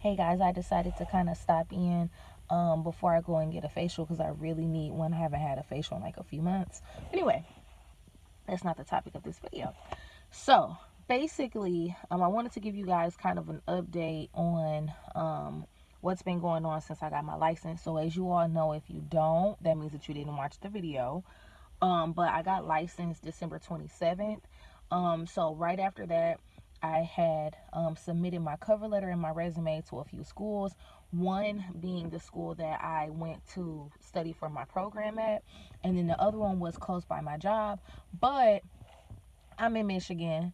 Hey guys, I decided to kind of stop in before I go and get a facial because I really need one. I haven't had a facial in like a few months. Anyway, that's not the topic of this video. So basically, I wanted to give you guys kind of an update on what's been going on since I got my license. So as you all know, if you don't, that means that you didn't watch the video. But I got licensed December 27th. So right after that, I had submitted my cover letter and my resume to a few schools. One being the school that I went to study for my program at, and then the other one was close by my job. But I'm in Michigan,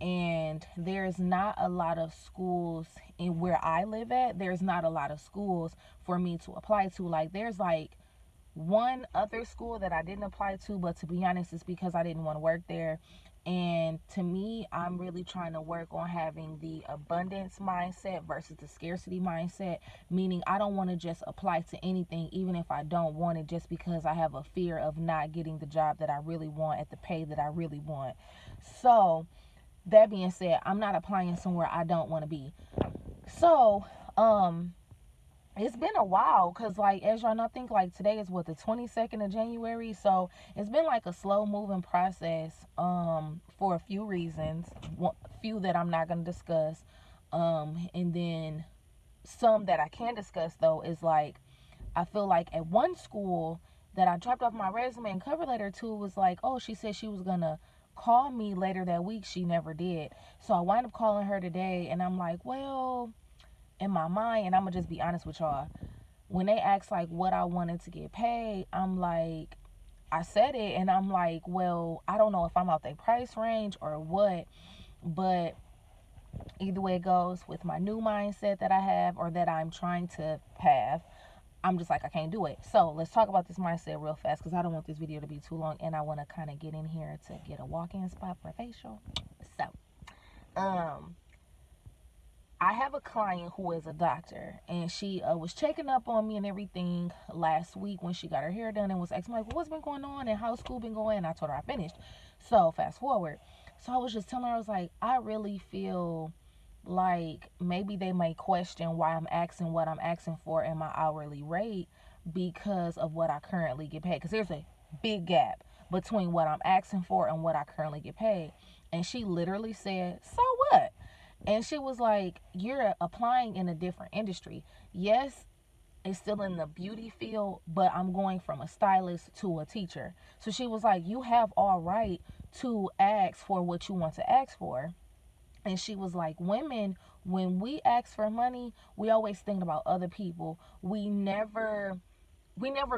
and there's not a lot of schools in where I live at. There's not a lot of schools for me to apply to. Like, there's like one other school that I didn't apply to, but to be honest, it's because I didn't want to work there. And to me, I'm really trying to work on having the abundance mindset versus the scarcity mindset, meaning I don't want to just apply to anything, even if I don't want it, just because I have a fear of not getting the job that I really want at the pay that I really want. So, that being said, I'm not applying somewhere I don't want to be. So, it's been a while because, like, as y'all know, I think like today is what, the 22nd of January. So it's been like a slow moving process for a few reasons, few that I'm not going to discuss, and then some that I can discuss. Though is like, I feel like at one school that I dropped off my resume and cover letter to was like, oh, she said she was gonna call me later that week. She never did. So I wind up calling her today, and I'm like, well, in my mind, and I'm gonna just be honest with y'all, when they asked like what I wanted to get paid, I'm like, I said it, and I'm like, well, I don't know if I'm out their price range or what, but either way it goes, with my new mindset that I have or that I'm trying to have, I'm just like, I can't do it. So let's talk about this mindset real fast because I don't want this video to be too long, and I want to kind of get in here to get a walk-in spot for a facial. So, I have a client who is a doctor, and she was checking up on me and everything last week when she got her hair done, and was asking like, well, what's been going on and how's school been going? And I told her I finished. So fast forward. So I was just telling her, I was like, I really feel like maybe they may question why I'm asking what I'm asking for in my hourly rate because of what I currently get paid. Because there's a big gap between what I'm asking for and what I currently get paid. And she literally said, so what? And she was like, you're applying in a different industry. Yes, it's still in the beauty field, but I'm going from a stylist to a teacher. So she was like, you have all right to ask for what you want to ask for. And she was like, women, when we ask for money, we always think about other people. We never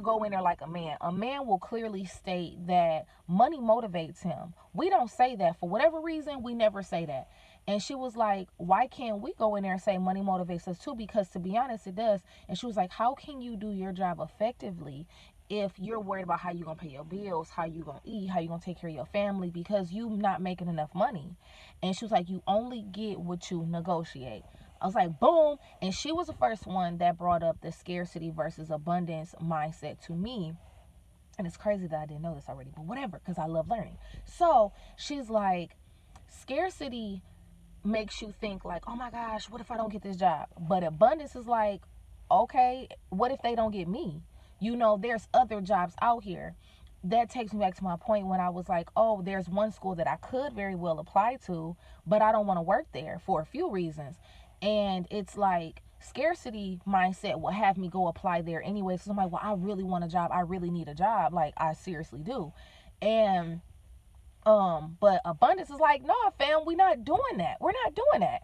go in there like a man. A man will clearly state that money motivates him. We don't say that. For whatever reason, we never say that. And she was like, why can't we go in there and say money motivates us too? Because to be honest, it does. And she was like, how can you do your job effectively if you're worried about how you're going to pay your bills, how you're going to eat, how you're going to take care of your family because you're not making enough money? And she was like, you only get what you negotiate. I was like, boom. And she was the first one that brought up the scarcity versus abundance mindset to me. And it's crazy that I didn't know this already, but whatever, because I love learning. So she's like, scarcity makes you think like, oh my gosh, what if I don't get this job? But abundance is like, okay, what if they don't get me? There's other jobs out here. That takes me back to my point when I was like, oh, there's one school that I could very well apply to, but I don't want to work there for a few reasons. And it's like, scarcity mindset will have me go apply there anyway. So I'm like, well, I really want a job. I really need a job. Like, I seriously do. And but abundance is like, no, fam, we're not doing that. We're not doing that.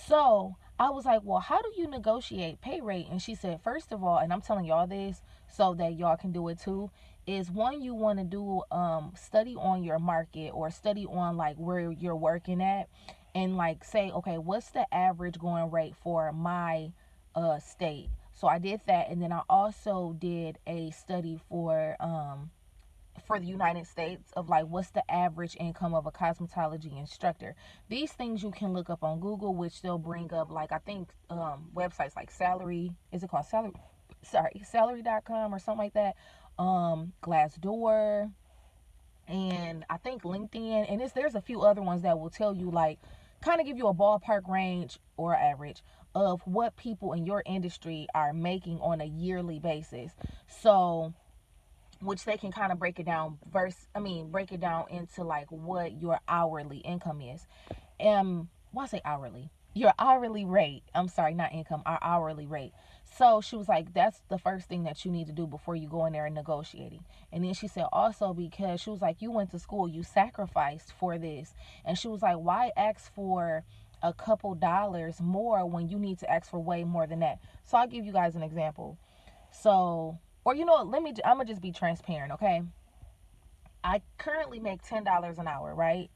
So I was like, well, how do you negotiate pay rate? And she said, first of all, and I'm telling y'all this so that y'all can do it too, is one, you want to do study on your market or study on like where you're working at, and like say, okay, what's the average going rate for my state? So I did that, and then I also did a study for the United States of like what's the average income of a cosmetology instructor. These things you can look up on Google, which they'll bring up like, I think websites like salary.com or something like that, Glassdoor, and I think LinkedIn, and there's a few other ones that will tell you like, kind of give you a ballpark range or average of what people in your industry are making on a yearly basis. So, which they can kind of break it down into like what your hourly income is. Why say hourly? Your hourly rate. I'm sorry, not income, our hourly rate. So she was like, that's the first thing that you need to do before you go in there and negotiating. And then she said also, because she was like, you went to school, you sacrificed for this. And she was like, why ask for a couple dollars more when you need to ask for way more than that? So I'll give you guys an example. So, or you know what, I'm gonna just be transparent, okay? I currently make $10 an hour, right?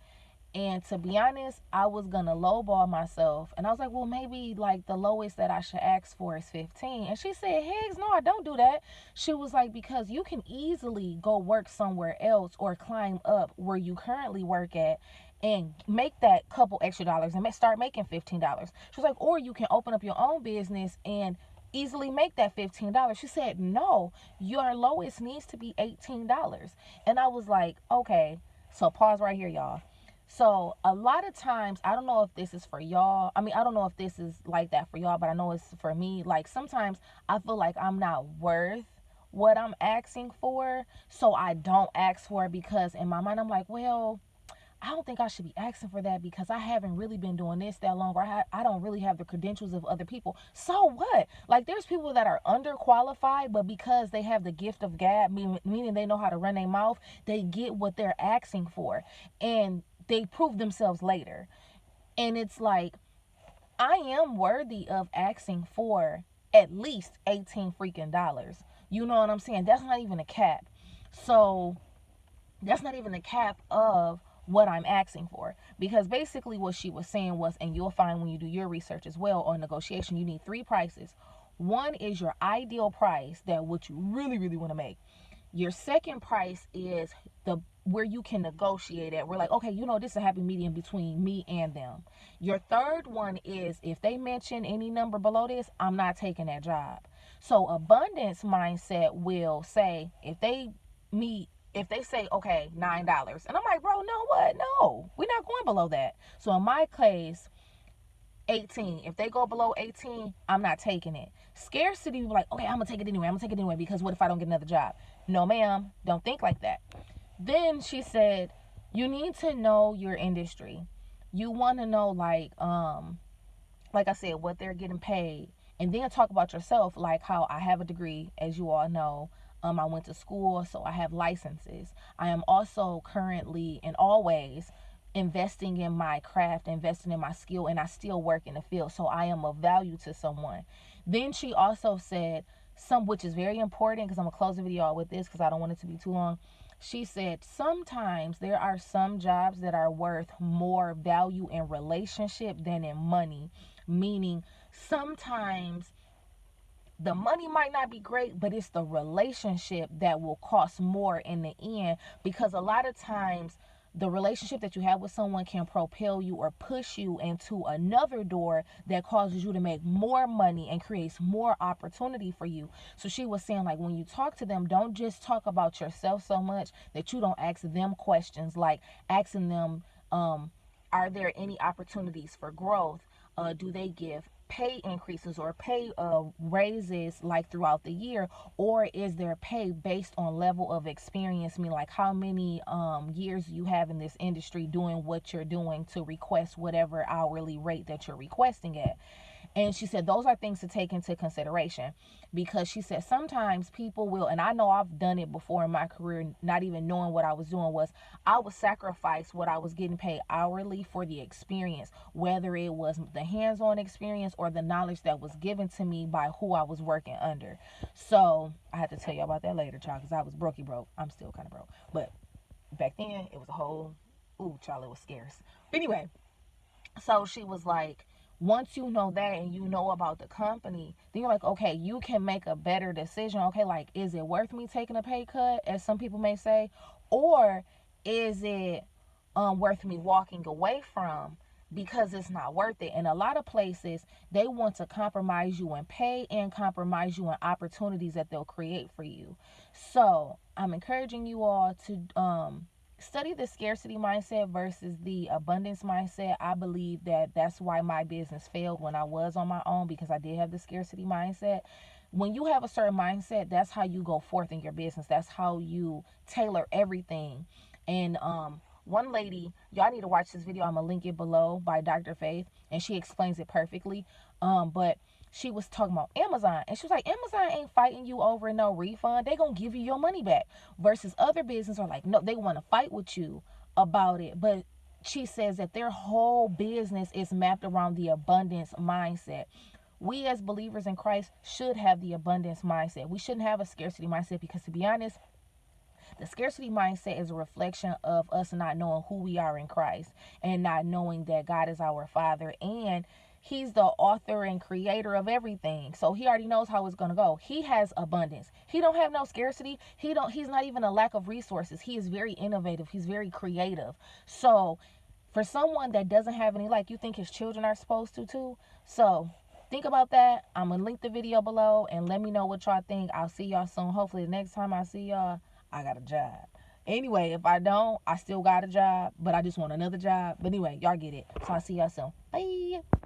And to be honest, I was gonna lowball myself, and I was like, well, maybe like the lowest that I should ask for is 15. And she said, Higgs, no, I don't do that. She was like, because you can easily go work somewhere else or climb up where you currently work at and make that couple extra dollars and start making $15. She was like, or you can open up your own business and easily make that $15. She said, no, your lowest needs to be $18. And I was like, okay, so pause right here, y'all. So a lot of times, I don't know if this is for y'all. I mean, I don't know if this is like that for y'all, but I know it's for me. Like sometimes I feel like I'm not worth what I'm asking for, so I don't ask for it, because in my mind I'm like, well, I don't think I should be asking for that because I haven't really been doing this that long, or I don't really have the credentials of other people. So what? Like, there's people that are underqualified, but because they have the gift of gab, meaning they know how to run their mouth, they get what they're asking for. And they prove themselves later. And it's like, I am worthy of asking for at least 18 freaking dollars. You know what I'm saying? That's not even a cap. So that's not even the cap of what I'm asking for. Because basically what she was saying was, and you'll find when you do your research as well on negotiation, you need three prices. One is your ideal price, that what you really, really want to make. Your second price is the where you can negotiate at. We're like, okay, this is a happy medium between me and them. Your third one is, if they mention any number below this, I'm not taking that job. So abundance mindset will say, if they say, okay, $9, and I'm like, bro, no, what? No, we're not going below that. So in my case, 18. If they go below 18, I'm not taking it. Scarcity, like, okay, I'm gonna take it anyway. I'm gonna take it anyway, because what if I don't get another job? No, ma'am, don't think like that. Then she said, you need to know your industry. You want to know, like I said, what they're getting paid, and then talk about yourself, like how I have a degree, as you all know. I went to school, so I have licenses. I am also currently and always investing in my craft, investing in my skill, and I still work in the field, so I am of value to someone. Then she also said, which is very important, because I'm gonna close the video out with this because I don't want it to be too long. She said, sometimes there are some jobs that are worth more value in relationship than in money. Meaning, sometimes the money might not be great, but it's the relationship that will cost more in the end, because a lot of times the relationship that you have with someone can propel you or push you into another door that causes you to make more money and creates more opportunity for you. So she was saying, like, when you talk to them, don't just talk about yourself so much that you don't ask them questions, like asking them, are there any opportunities for growth? Do they give pay increases or pay raises like throughout the year, or is their pay based on level of experience? I mean, like, how many years you have in this industry doing what you're doing to request whatever hourly rate that you're requesting at. And she said those are things to take into consideration, because she said sometimes people will, and I know I've done it before in my career, not even knowing what I was doing, was I would sacrifice what I was getting paid hourly for the experience, whether it was the hands-on experience or the knowledge that was given to me by who I was working under. So I had to tell you about that later, child, because I was broke. I'm still kind of broke, but back then it was a whole, ooh, child, it was scarce. But anyway, so she was like, once you know that and you know about the company, then you're like, okay, you can make a better decision. Okay, like, is it worth me taking a pay cut, as some people may say, or is it worth me walking away from because it's not worth it? And a lot of places, they want to compromise you in pay and compromise you in opportunities that they'll create for you. So I'm encouraging you all to study the scarcity mindset versus the abundance mindset. I believe that that's why my business failed when I was on my own, because I did have the scarcity mindset. When you have a certain mindset, that's how you go forth in your business. That's how you tailor everything. And one lady, y'all need to watch this video. I'm gonna link it below, by Dr. Faith, and she explains it perfectly. But she was talking about Amazon, and she was like, Amazon ain't fighting you over no refund. They gonna give you your money back. Versus other businesses are like, no, they want to fight with you about it. But she says that their whole business is mapped around the abundance mindset. We as believers in Christ should have the abundance mindset. We shouldn't have a scarcity mindset, because to be honest, the scarcity mindset is a reflection of us not knowing who we are in Christ, and not knowing that God is our Father, and He's the author and creator of everything. So He already knows how it's going to go. He has abundance. He don't have no scarcity. He's not even a lack of resources. He is very innovative. He's very creative. So for someone that doesn't have any, like, you think his children are supposed to too. So think about that. I'm going to link the video below, and let me know what y'all think. I'll see y'all soon. Hopefully the next time I see y'all, I got a job. Anyway, if I don't, I still got a job, but I just want another job. But anyway, y'all get it. So I'll see y'all soon. Bye.